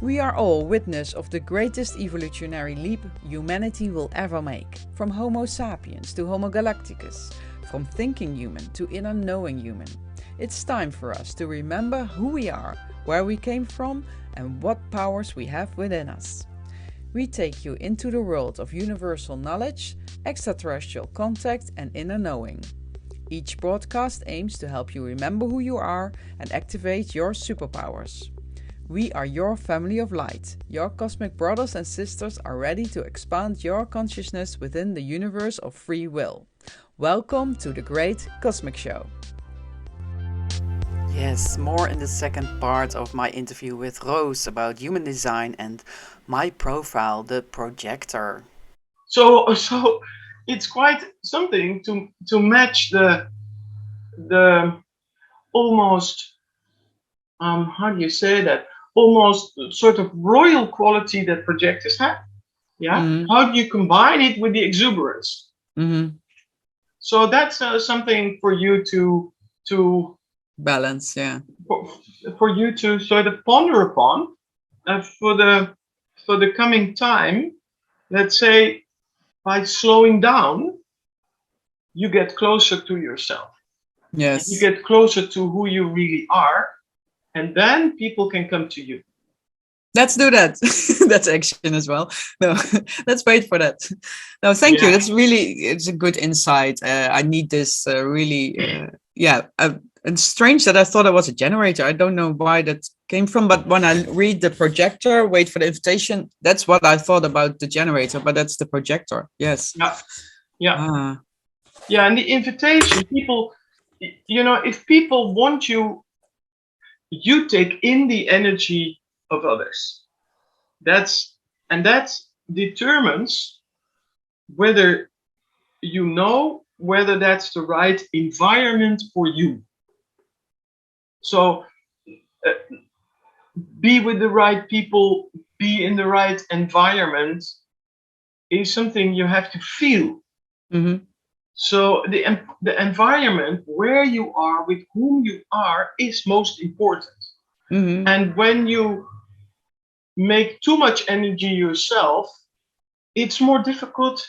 We are all witness of the greatest evolutionary leap humanity will ever make. From Homo sapiens to Homo galacticus, from thinking human to inner knowing human. It's time for us to remember who we are, where we came from, and what powers we have within us. We take you into the world of universal knowledge, extraterrestrial contact, and inner knowing. Each broadcast aims to help you remember who you are and activate your superpowers. We are your family of light. Your cosmic brothers and sisters are ready to expand your consciousness within the universe of free will. Welcome to the Great Cosmic Show. Yes, more in the second part of my interview with Roos about human design and my profile, the Projector. So it's quite something to match the almost how do you say that, almost sort of royal quality that projectors have. Yeah. Mm-hmm. How do you combine it with the exuberance? Mm-hmm. So that's something for you to balance. Yeah. For you to sort of ponder upon for the coming time. Let's say by slowing down, you get closer to yourself. Yes. You get closer to who you really are, and then people can come to you. Let's do that. That's action as well. No, let's wait for that. No, thank you. That's really, it's a good insight. I need this and strange that I thought it was a generator. I don't know why that came from, but when I read the projector, wait for the invitation, that's what I thought about the generator, but that's the projector. Yes. Yeah. Yeah, and the invitation, people, if people want you, you take in the energy of others. That determines whether whether that's the right environment for you. So be with the right people, be in the right environment is something you have to feel. Mm-hmm. So the environment where you are, with whom you are, is most important. Mm-hmm. And when you make too much energy yourself, it's more difficult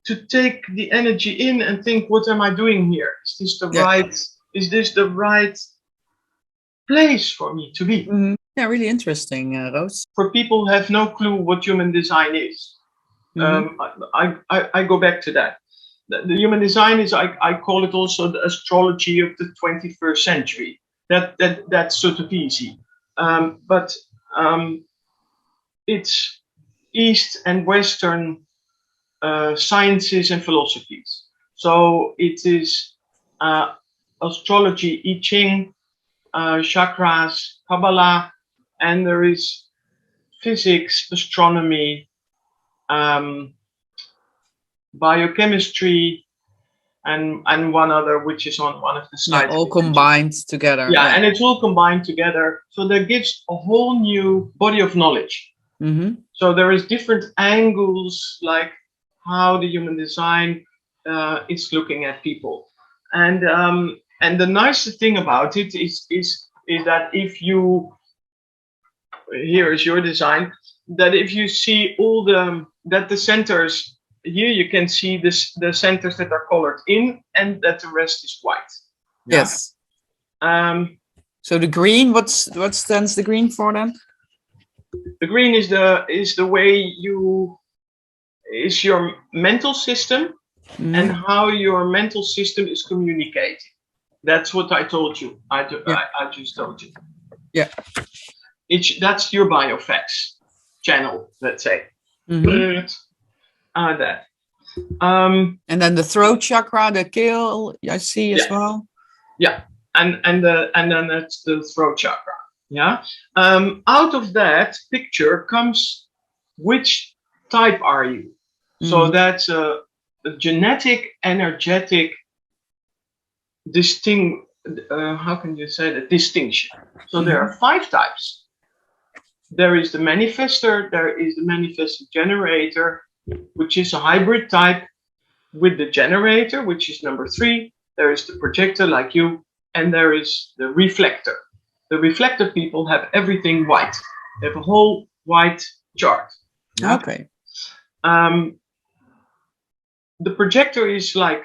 to take the energy in and think, what am I doing here? Is this the right place for me to be? Mm-hmm. Yeah, really interesting, Roos. For people who have no clue what human design is, mm-hmm. I go back to that. The human design is, I call it also the astrology of the 21st century. That's sort of easy. But it's East and Western sciences and philosophies. So it is astrology, I Ching, chakras, Kabbalah, and there is physics, astronomy, biochemistry, and one other, which is on one of the slides. Yeah, all combined together. Yeah, and it's all combined together. So that gives a whole new body of knowledge. Mm-hmm. So there is different angles, like how the human design is looking at people. And the nice thing about it is that if you, here is your design, that if you see all the centers, here you can see the centers that are colored in, and that the rest is white. Yes. So the green, what stands the green for then? The green is the way is your mental system, and how your mental system is communicating. That's what I told you. I just told you. Yeah. That's your biofex channel, let's say. Mm-hmm. That. And then the throat chakra, the kale, I see as well. Yeah, and then that's the throat chakra. Yeah. Out of that picture comes which type are you. So that's a genetic, energetic how can you say that? Distinction. So there are 5 types. There is the manifestor, there is the manifestor generator, which is a hybrid type with the generator, which is number 3. There is the projector, like you, and there is the reflector. The reflector people have everything white. They have a whole white chart. Yeah? Okay. The projector is like,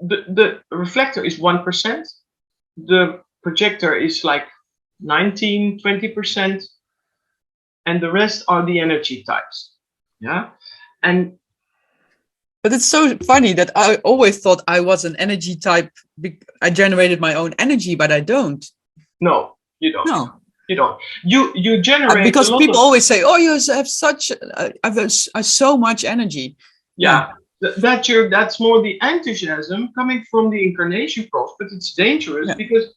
the reflector is 1%. The projector is like 19-20%. And the rest are the energy types. Yeah. But it's so funny that I always thought I was an energy type. I generated my own energy, but I don't. No, you don't. No. You don't. You generate because a lot people of, always say, "Oh, you have such, I've so much energy." yeah. That's more the enthusiasm coming from the incarnation cross, but it's dangerous because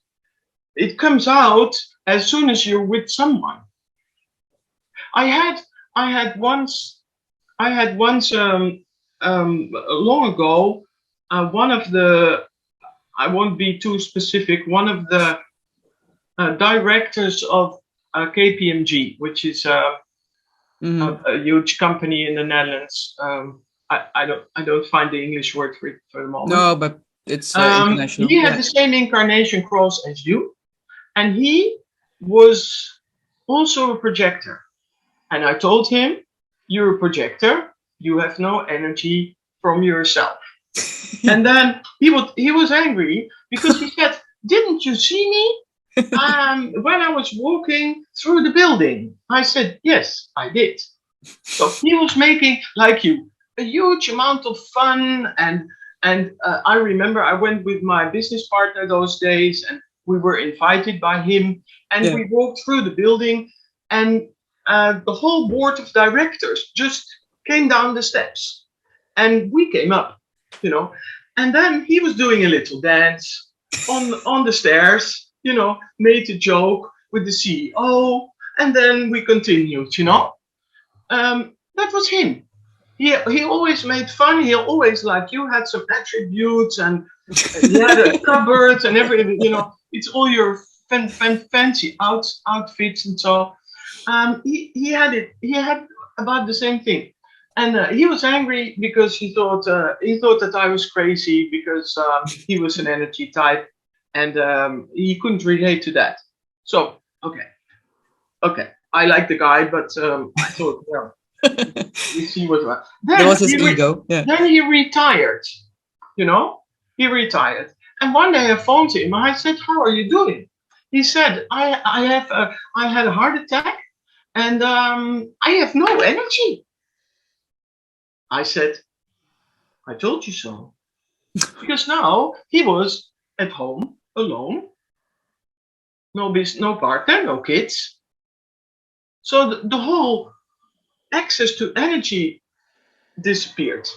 it comes out as soon as you're with someone. I had once long ago, one of the, I won't be too specific, one of the directors of KPMG, which is a huge company in the Netherlands. I don't find the English word for it for the moment. No, but it's international. He had the same incarnation cross as you, and he was also a projector. And I told him, "You're a projector. You have no energy from yourself." And then he was angry because he said, "Didn't you see me when I was walking through the building?" I said, "Yes, I did." So he was making, like you, a huge amount of fun. And I remember I went with my business partner those days, and we were invited by him, and we walked through the building, and the whole board of directors just came down the steps, and we came up, and then he was doing a little dance on the stairs, made a joke with the CEO, and then we continued, that was him. He always made fun. He always, like you, had some attributes, and he had a cupboard and everything, it's all your fancy outfits and so. He had about the same thing, and he was angry because he thought that I was crazy because he was an energy type, and he couldn't relate to that. So okay, I like the guy, but I thought, well, we see what. There was his ego. Then he retired. He retired, and one day I phoned him. I said, "How are you doing?" He said, I had a heart attack. And I have no energy." I said, "I told you so." Because now he was at home alone, no partner, no kids. So the whole access to energy disappeared.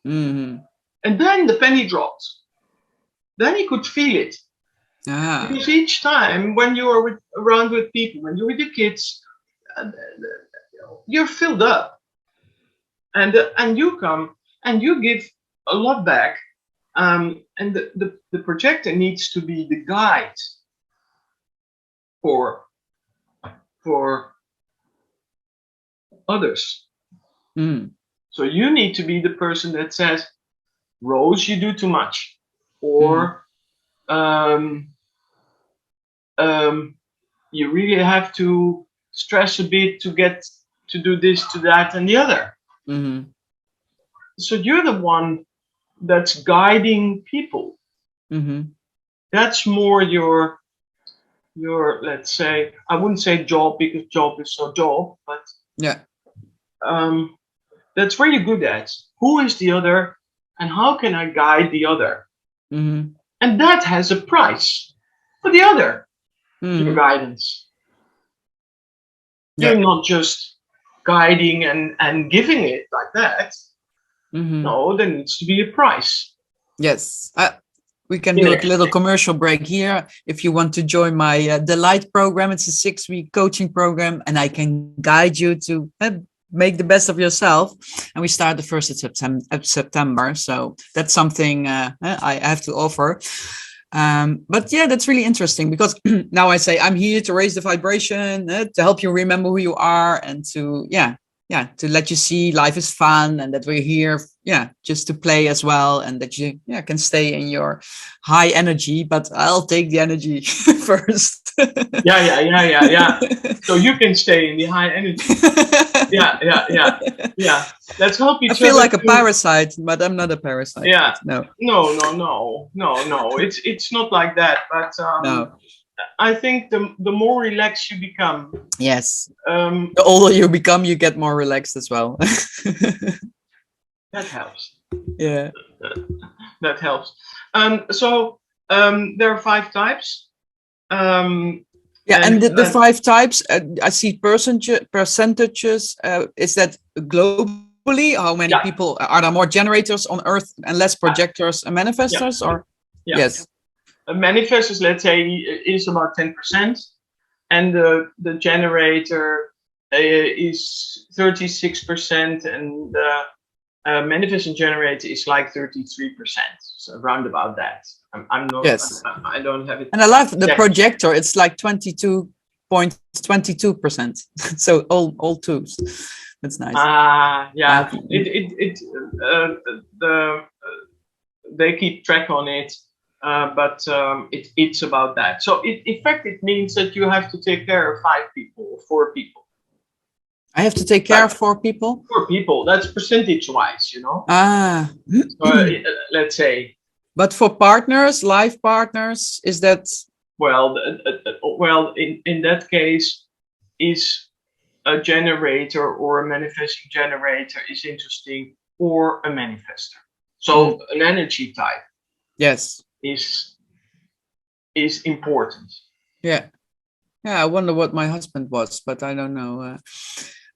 Mm-hmm. And then the penny dropped. Then he could feel it. Because each time when you are around with people, when you're with your kids, you're filled up, and you come and you give a lot back, and the projector needs to be the guide for others. So you need to be the person that says, "Roos, you do too much," or you really have to stress a bit to get to do this, to that, and the other. Mm-hmm. So you're the one that's guiding people. Mm-hmm. That's more your, let's say, I wouldn't say job, because job is so job, but that's where you're good at. Who is the other, and how can I guide the other? Mm-hmm. And that has a price for the other. Your guidance. You're not just guiding and giving it like that. No, there needs to be a price. Yes. We can do a little commercial break here. If you want to join my Delight program, it's a 6-week coaching program, and I can guide you to make the best of yourself. And we start the 1st of September. So that's something I have to offer. But yeah, that's really interesting, because now I say I'm here to raise the vibration, to help you remember who you are, and to to let you see life is fun and that we're here, just to play as well, and that you, can stay in your high energy. But I'll take the energy first. Yeah. So you can stay in the high energy. Yeah. Let's help each other. I feel like a parasite, but I'm not a parasite. Yeah. No. It's not like that. But No. I think the more relaxed you become. Yes. The older you become, you get more relaxed as well. That helps. Yeah. That helps. So there are 5 types. And the 5 types, I see percentages. Is that globally? How many people are there? More generators on Earth and less projectors and manifestors, or yes? Manifestors, let's say, is about 10%, and the generator is 36%, and manifesting generator is like 33%, so around about that. I'm not. Yes. I don't have it. And I love the projector. It's like 22.22%. So all twos. That's nice. Yeah. They keep track on it. But it's about that. So in fact, it means that you have to take care of 5 people or 4 people. I have to take care of 4 people? 4 people. That's percentage-wise, So, let's say. But for partners, life partners, is that? Well, in that case, is a generator or a manifesting generator is interesting, or a manifestor. So an energy type. Yes. Is important. Yeah. I wonder what my husband was, but I don't know.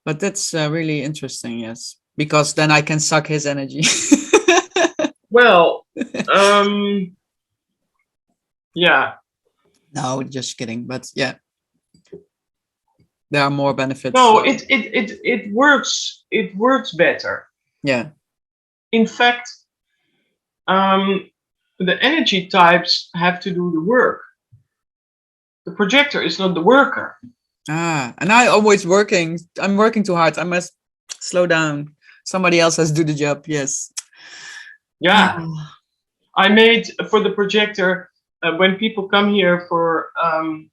But that's really interesting. Yes, because then I can suck his energy. Well, yeah. No, just kidding. But yeah, there are more benefits. No, it works. It works better. Yeah. In fact, the energy types have to do the work. The projector is not the worker. And I always working. I'm working too hard. I must slow down. Somebody else has to do the job. Yes. Yeah. I made for the projector, when people come here for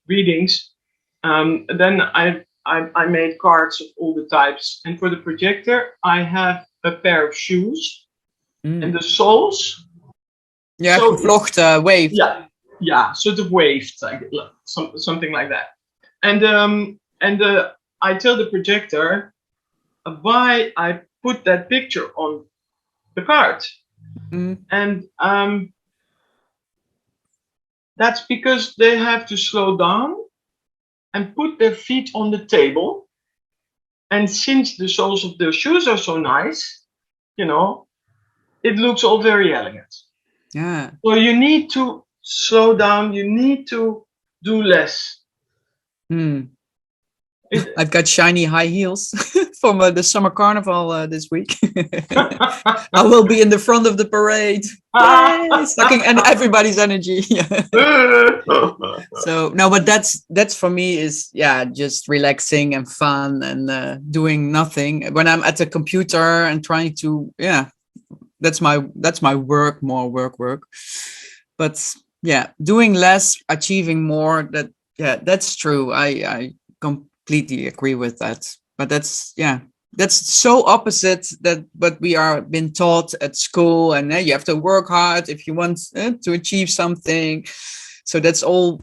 readings, then I made cards of all the types. And for the projector, I have a pair of shoes, and the soles. Yeah, so gevlochten, waved. Yeah, sort of waved, like something like that. And I tell the projector why I put that picture on the card, and that's because they have to slow down and put their feet on the table. And since the soles of their shoes are so nice, it looks all very elegant. Yeah. So you need to slow down. You need to do less. I've got shiny high heels from the summer carnival this week. I will be in the front of the parade, sucking and everybody's energy. So no, but that's for me is just relaxing and fun and doing nothing when I'm at the computer and trying to that's my work, more work. But doing less, achieving more. That's true. I completely agree with that. But that's so opposite that what we are been taught at school, and you have to work hard if you want to achieve something. So that's all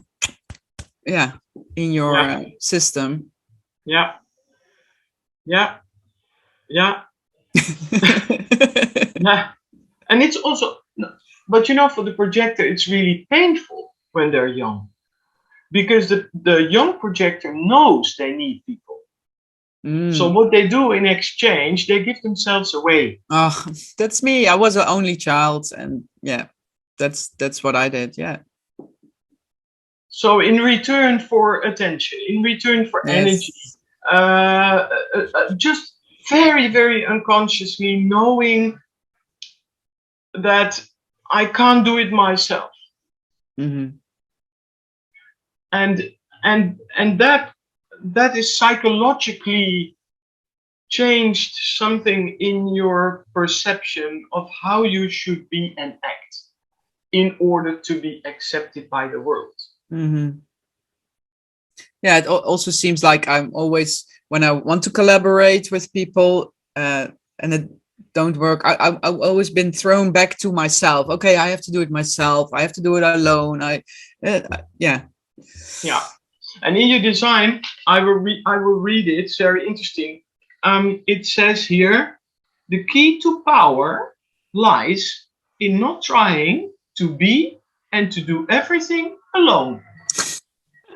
in your system. Yeah. And it's also, but for the projector, it's really painful when they're young, because the young projector knows they need people. So what they do in exchange, they give themselves away. Oh, that's me. I was an only child, and that's what I did. Yeah. So in return for attention, in return for energy, just very, very unconsciously knowing that I can't do it myself. And that is psychologically changed something in your perception of how you should be and act in order to be accepted by the world. Mm-hmm. Yeah, it also seems like I'm always, when I want to collaborate with people and it don't work, I've always been thrown back to myself. Okay, I have to do it myself. I have to do it alone. Yeah. And in your design, I will read it. It's very interesting. It says here, the key to power lies in not trying to be and to do everything alone.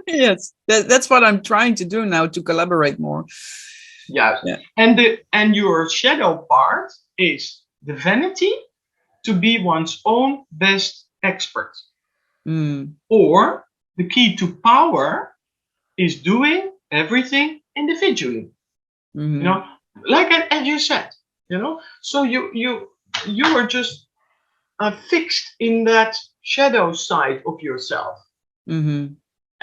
Yes, that's what I'm trying to do now, to collaborate more. Yeah. And your shadow part is the vanity to be one's own best expert. Or the key to power is doing everything individually. You know, like as you said, you know, so you are just fixed in that shadow side of yourself.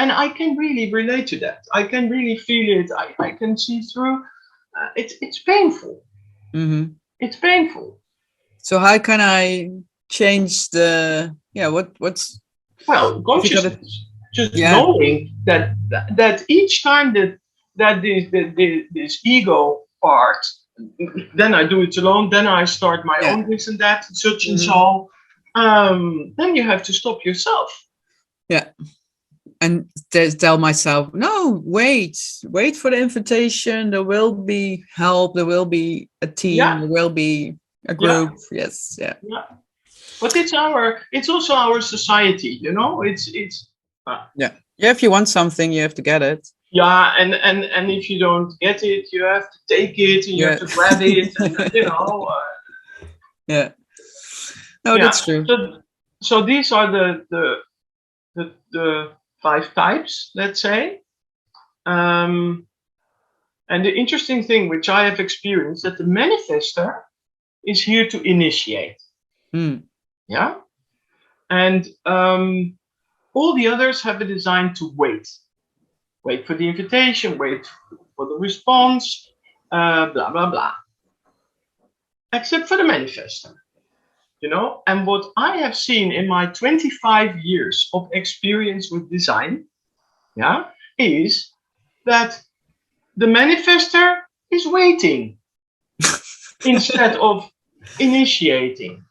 And I can really relate to that. I can really feel it. I can see through. It's painful. It's painful. So how can I change the what's consciousness? Just knowing that each time that this ego part, then I do it alone. Then I start my own this and that, such and so. Then you have to stop yourself. Yeah. And tell myself, no, wait for the invitation. There will be help. There will be a team. There will be a group. Yes. Yeah. But it's also our society, you know. It's if you want something, you have to get it. Yeah, and if you don't get it, you have to take it and you have to grab it, and you know. No, that's true. So these are the 5 types, let's say. And the interesting thing, which I have experienced, that the manifestor is here to initiate. Yeah. And all the others have a design to wait for the invitation, wait for the response, blah blah blah. Except for the manifestor. You know, and what I have seen in my 25 years of experience with design, is that the manifestor is waiting instead of initiating.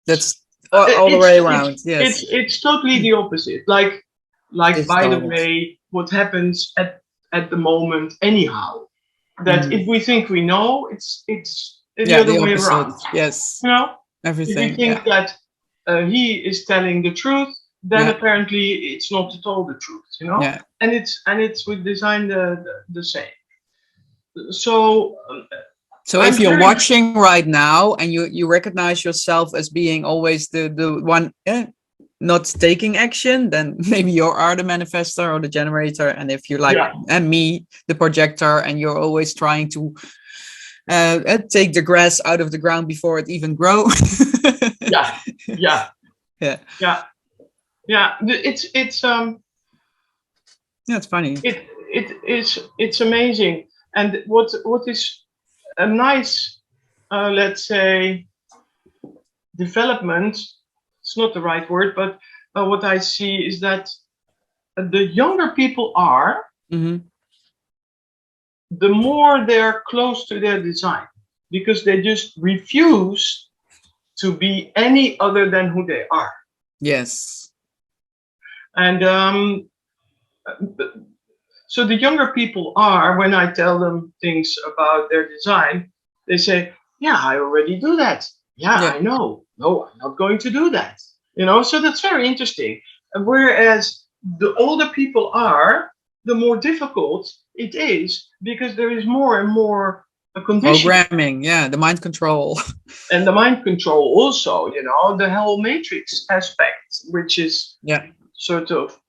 That's all the way around. Yes, it's totally the opposite. Like by the way, what happens at the moment anyhow? That if we think we know, it's the other way around. Yes. You know, everything. If you think that he is telling the truth, then apparently it's not at all the truth. You know, and it's with design the same. So if you're watching right now and you recognize yourself as being always the one not taking action, then maybe you are the manifestor or the generator. And if you're like me, the projector, and you're always trying to take the grass out of the ground before it even grows. It's funny. It's amazing. And what is a nice let's say development, it's not the right word, but what I see is that the younger people are, the more they're close to their design, because they just refuse to be any other than who they are. Yes. And so the younger people are, when I tell them things about their design, they say, yeah, I already do that. I know. No, I'm not going to do that. You know, so that's very interesting. Whereas the older people are, the more difficult it is, because there is more and more programming, the mind control. And the mind control also, you know, the whole matrix aspect, which is sort of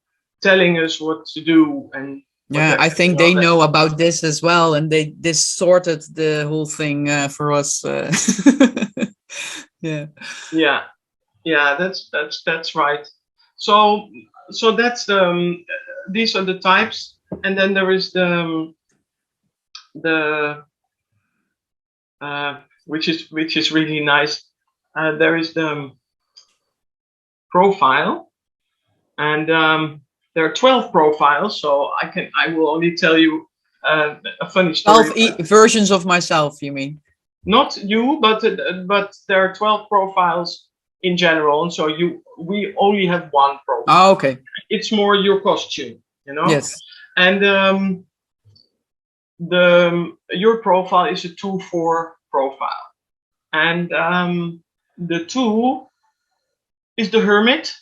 telling us what to do. And I think they know about this as well, and they distorted the whole thing for us. That's right. So that's these are the types, and then there is the the which is really nice. There is the profile, and there are 12 profiles. So I will only tell you a funny story. 12 versions of myself, you mean? Not you, but there are 12 profiles in general, and so we only have one profile. Oh, okay. It's more your costume, you know. Yes. And your profile is a 2-4 profile, and the 2 is the hermit,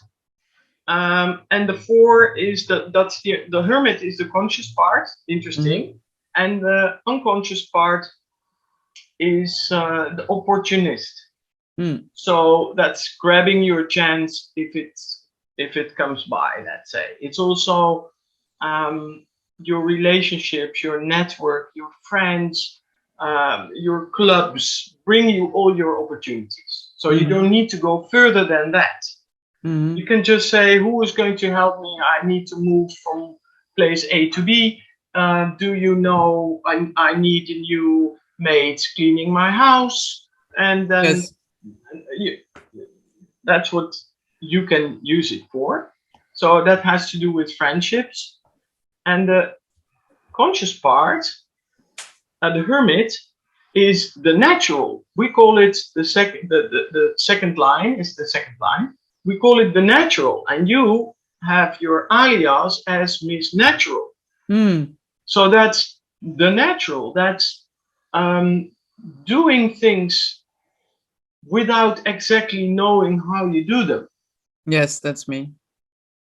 and the 4 is the hermit is the conscious part. Interesting, and the unconscious part is the opportunist. So that's grabbing your chance if it comes by. Let's say it's also your relationships, your network, your friends, your clubs bring you all your opportunities. So you don't need to go further than that. You can just say, who is going to help me? I need to move from place A to B. Do you know I need a new maid cleaning my house? And then that's what you can use it for. So that has to do with friendships. And the conscious part, the hermit, is the natural. We call it the second line is the second line. We call it the natural, and you have your alias as Miss Natural. So that's the natural. That's doing things without exactly knowing how you do them. Yes, that's me.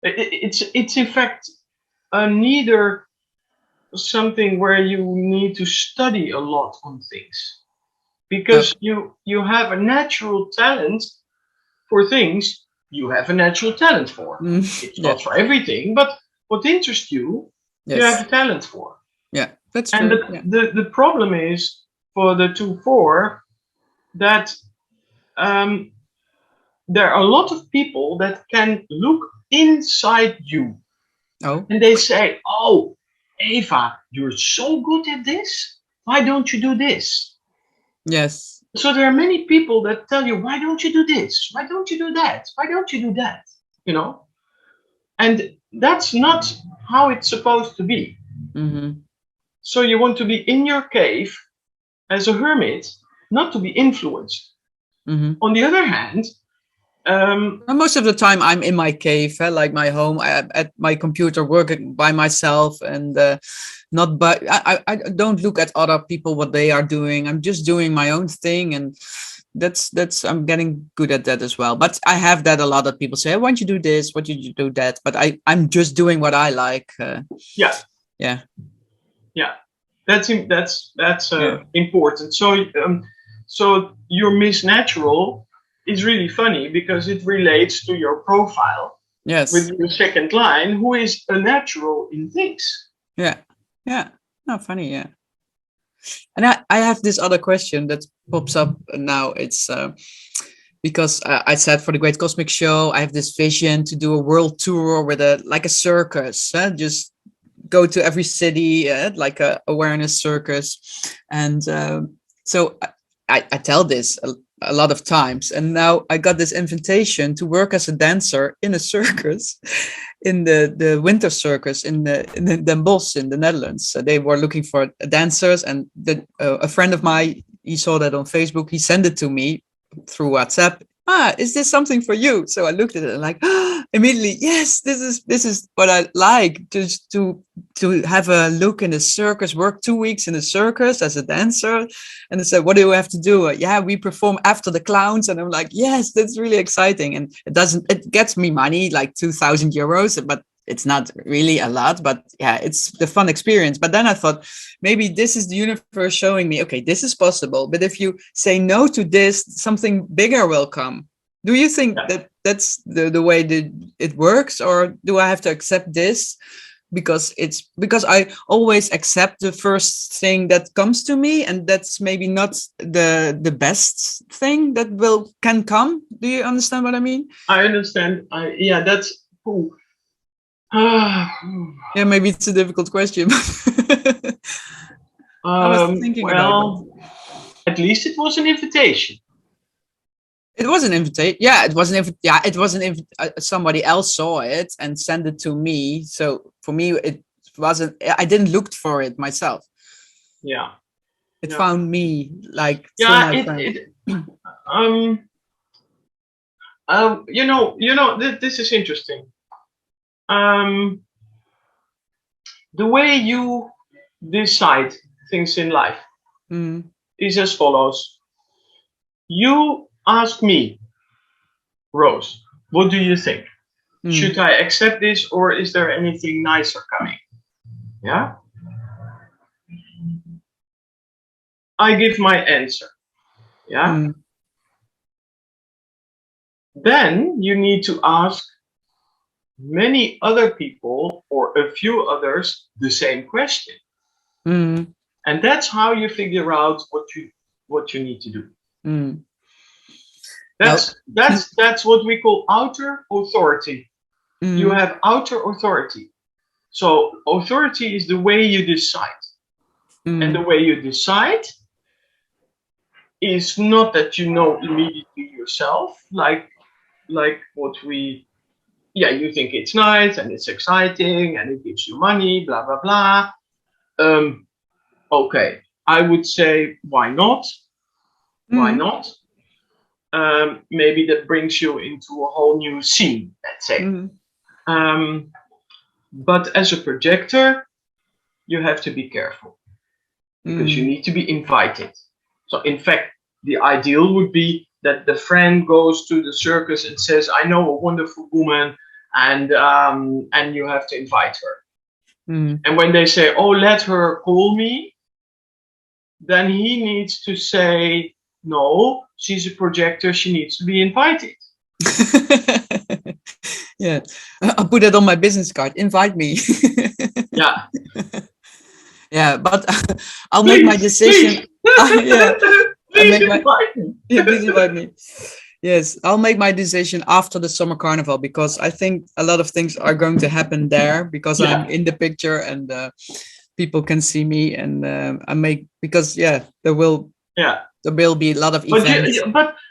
It's in fact neither something where you need to study a lot on things, because you have a natural talent for things you have a natural talent for. It's not for everything, but what interests you, you have a talent for. Yeah, that's and true. The problem is for the 2-4 that there are a lot of people that can look inside you. And they say, oh, Eva, you're so good at this. Why don't you do this? Yes. So there are many people that tell you, why don't you do this? Why don't you do that? Why don't you do that? You know? And that's not how it's supposed to be. So you want to be in your cave as a hermit, not to be influenced. On the other hand, most of the time I'm in my cave, like my home, at my computer, working by myself, and not by. I don't look at other people what they are doing. I'm just doing my own thing, and that's I'm getting good at that as well. But I have that a lot of people say, why don't you do this? Why don't you do that? But I'm just doing what I like. Yeah. That's important. So your Miss Natural is really funny because it relates to your profile. Yes. With your second line, who is a natural in things. Yeah. No, funny. Yeah. And I have this other question that pops up now. It's because I said for the Great Cosmic Show, I have this vision to do a world tour with like a circus, just go to every city, like a awareness circus. And so I tell this a lot of times, and now I got this invitation to work as a dancer in a circus, in the winter circus in Den Bosch in the Netherlands. So they were looking for dancers, and a friend of mine, he saw that on Facebook. He sent it to me through WhatsApp. Is this something for you? So I looked at it and like, immediately, yes, this is what I like, just to have a look in the circus, work 2 weeks in the circus as a dancer. And they said, what do we have to do? We perform after the clowns. And I'm like, yes, that's really exciting. And it gets me money, like 2,000 euros, but it's not really a lot, but yeah, it's the fun experience. But then I thought, maybe this is the universe showing me, okay, this is possible. But if you say no to this, something bigger will come. Do you think that that's the way that it works? Or do I have to accept this? Because I always accept the first thing that comes to me, and that's maybe not the best thing that can come. Do you understand what I mean? I understand. That's cool. Yeah, maybe it's a difficult question. I was thinking about Well, at least it was an invitation. it was an invitation. Yeah, it was an yeah, it was an somebody else saw it and sent it to me. So for me, it wasn't. I didn't look for it myself. Yeah. It Yeah. found me like through Yeah. my friend. This is interesting. The way you decide things in life is as follows. You ask me, Rose, what do you think? Should I accept this, or is there anything nicer coming? Yeah. I give my answer. Yeah. Then you need to ask many other people or a few others the same question. And that's how you figure out what you need to do. That's what we call outer authority. You have outer authority. So authority is the way you decide. And the way you decide is not that you know immediately yourself, like what we, yeah, you think it's nice and it's exciting and it gives you money, blah, blah, blah. Okay, I would say, why not? Why not? Maybe that brings you into a whole new scene, let's say. But as a projector, you have to be careful because you need to be invited. So in fact, the ideal would be that the friend goes to the circus and says, I know a wonderful woman, and you have to invite her. And when they say, oh, let her call me, then he needs to say, no, she's a projector, she needs to be invited. Yeah, I'll put it on my business card. Invite me. Yeah. Yeah, but I'll make my decision. Yeah, please invite me. Yeah, please invite me. Yes, I'll make my decision after the summer carnival, because I think a lot of things are going to happen there because I'm in the picture and people can see me, and because there will be a lot of events.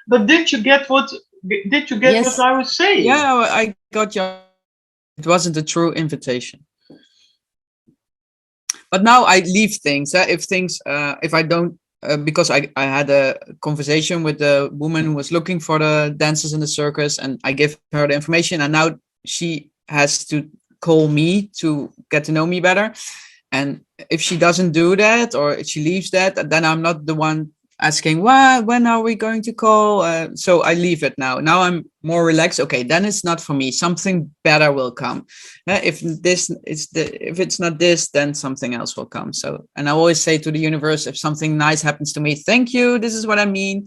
But did you get what what I was saying? Yeah, I got you. It wasn't a true invitation. But now I leave things. If I don't, because I had a conversation with the woman who was looking for the dancers in the circus, and I give her the information, and now she has to call me to get to know me better. And if she doesn't do that, or she leaves that, then I'm not the one asking, when are we going to call? So I leave it now. Now I'm more relaxed. Okay, then it's not for me. Something better will come. If it's not this, then something else will come. So, and I always say to the universe, if something nice happens to me, thank you. This is what I mean.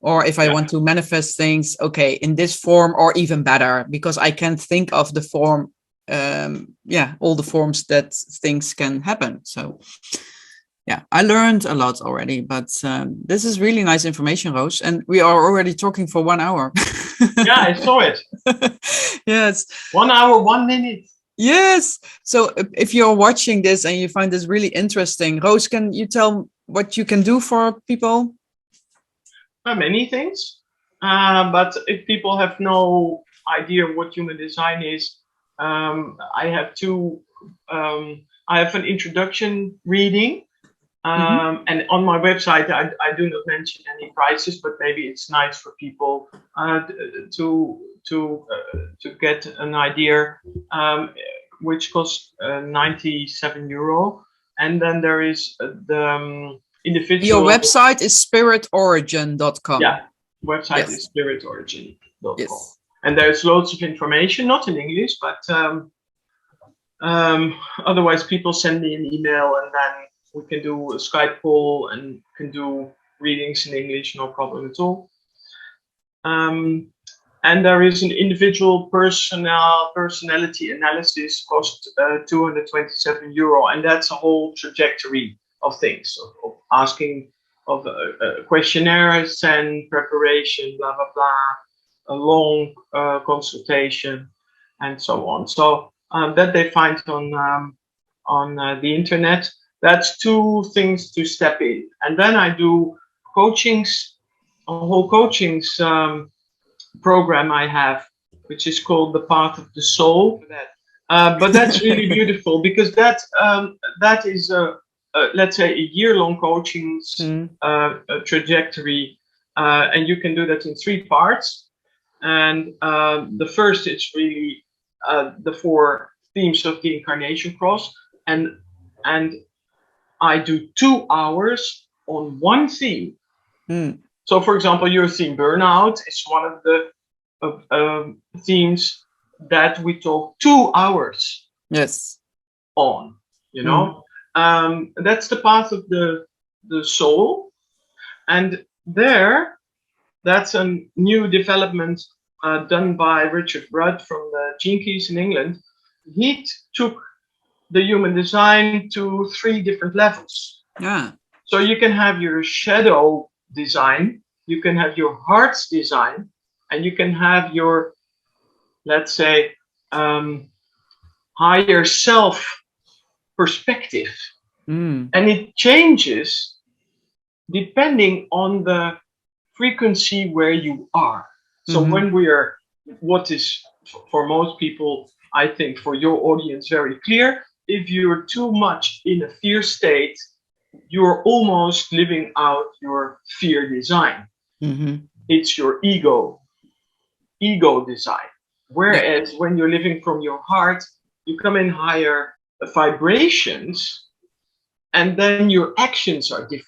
Or if I want to manifest things, okay, in this form or even better, because I can think of the form. All the forms that things can happen. So yeah, I learned a lot already, but this is really nice information, Roos. And we are already talking for 1 hour. Yeah, I saw it. Yes. 1 hour, 1 minute. Yes. So if you're watching this and you find this really interesting, Roos, can you tell what you can do for people? Many things. But if people have no idea what human design is, I have I have an introduction reading. And on my website, I do not mention any prices, but maybe it's nice for people to get an idea, which costs €97. And then there is the individual. Your website is spiritorigin.com. Yeah, website is spiritorigin.com. Yes. And there's loads of information, not in English, but otherwise people send me an email, and then we can do a Skype call and can do readings in English, no problem at all. And there is an individual personality analysis, cost €227, and that's a whole trajectory of things, of asking, of questionnaires and preparation, blah blah blah, a long consultation, and so on. So that they find on the internet. That's two things to step in. And then I do coachings, a whole coachings program I have, which is called The Path of the Soul. But that's really beautiful because that is let's say a year-long coaching trajectory, and you can do that in 3 parts. And the first is really the 4 themes of the Incarnation Cross, and I do 2 hours on one theme. So, for example, your theme burnout is one of the themes that we talk 2 hours. Yes. On, you know, that's the path of the soul, and that's a new development done by Richard Rudd from the Gene Keys in England. He took the human design to 3 different levels. Yeah. So you can have your shadow design, you can have your heart's design, and you can have your, let's say, higher self perspective. And it changes depending on the frequency where you are. So when we are, what is for most people, I think for your audience very clear, if you're too much in a fear state, you're almost living out your fear design. It's your ego design. Whereas when you're living from your heart, you come in higher vibrations, and then your actions are different.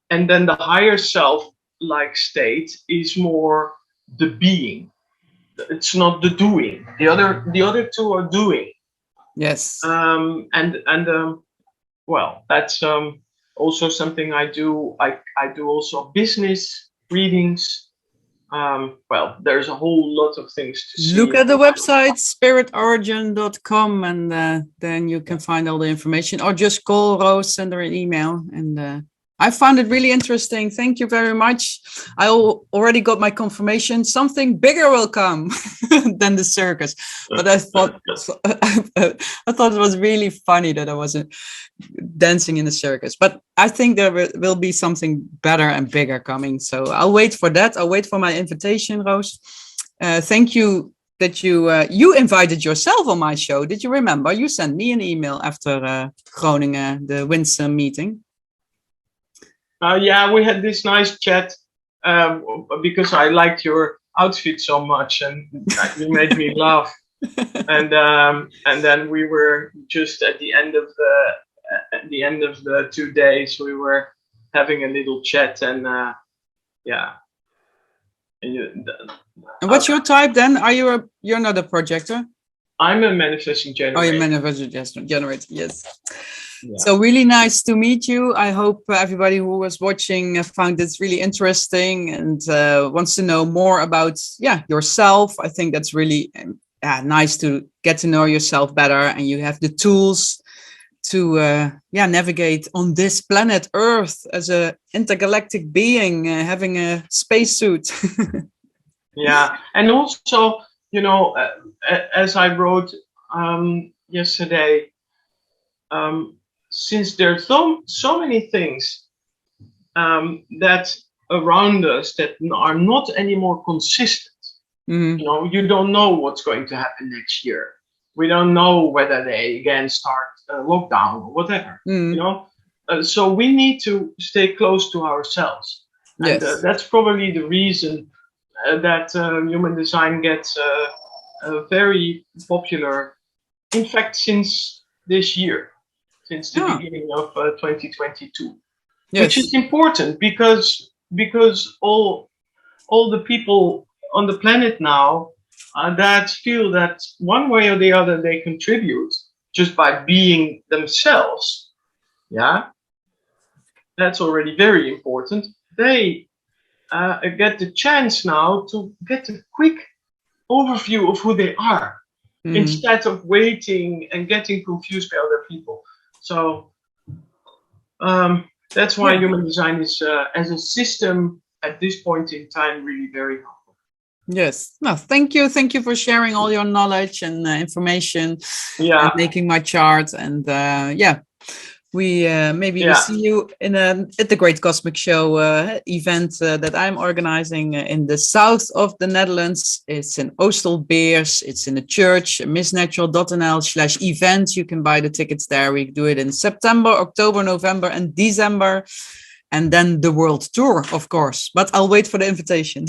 And then the higher self-like state is more the being. It's not the doing. The other 2 are doing. Yes. Well, that's also something I do. I do also business readings. Well, there's a whole lot of things to see. Look at the website spiritorigin.com, and then you can find all the information, or just call Roos, send her an email. And I found it really interesting. Thank you very much. I already got my confirmation. Something bigger will come than the circus. But I thought it was really funny that I wasn't dancing in the circus. But I think there will be something better and bigger coming. So I'll wait for that. I'll wait for my invitation, Roos. Thank you that you invited yourself on my show. Did you remember? You sent me an email after Groningen, the Winston meeting. Yeah, we had this nice chat because I liked your outfit so much, and you made me laugh. And then we were just at the end of the 2 days, we were having a little chat, and yeah. And what's your type then? You're not a projector? I'm a manifesting generator. Oh, you're manifesting generator. Yes. Yeah. So really nice to meet you. I hope everybody who was watching found this really interesting and wants to know more about yourself. I think that's really nice to get to know yourself better, and you have the tools to navigate on this planet Earth as a intergalactic being, having a spacesuit. Yeah, and also, you know, as I wrote yesterday, since there's so many things that around us that are not anymore consistent. You know, you don't know what's going to happen next year. We don't know whether they again start lockdown or whatever. You know, so we need to stay close to ourselves. Yes. And that's probably the reason that human design gets very popular. In fact, since this year. Since the beginning of 2022, which is important because all the people on the planet now that feel that one way or the other they contribute just by being themselves, that's already very important. They get the chance now to get a quick overview of who they are instead of waiting and getting confused by other people. So that's why human design is, as a system at this point in time, really very helpful. Yes. No, thank you. Thank you for sharing all your knowledge and information and making my chart. And we maybe we see you at the Great Cosmic Show event that I'm organizing in the south of the Netherlands. It's in Oostelbeers. It's in the church, missnatural.nl/event. You can buy the tickets there. We do it in September, October, November, and December. And then the world tour, of course. But I'll wait for the invitation.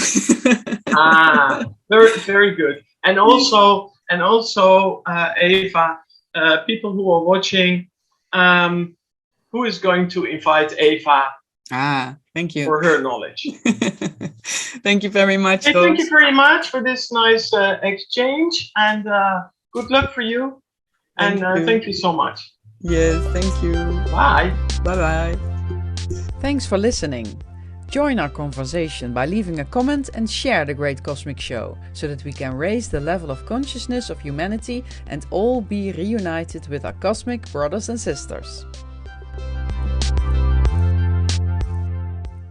Very, very good. And also, Eva, people who are watching, who is going to invite Eva? Thank you for her knowledge. Thank you very much. Hey, thank you very much for this nice exchange, and good luck for you. Thank you so much. Yes, thank you. Bye. Bye-bye. Thanks for listening. Join our conversation by leaving a comment and share the Great Cosmic Show so that we can raise the level of consciousness of humanity and all be reunited with our cosmic brothers and sisters.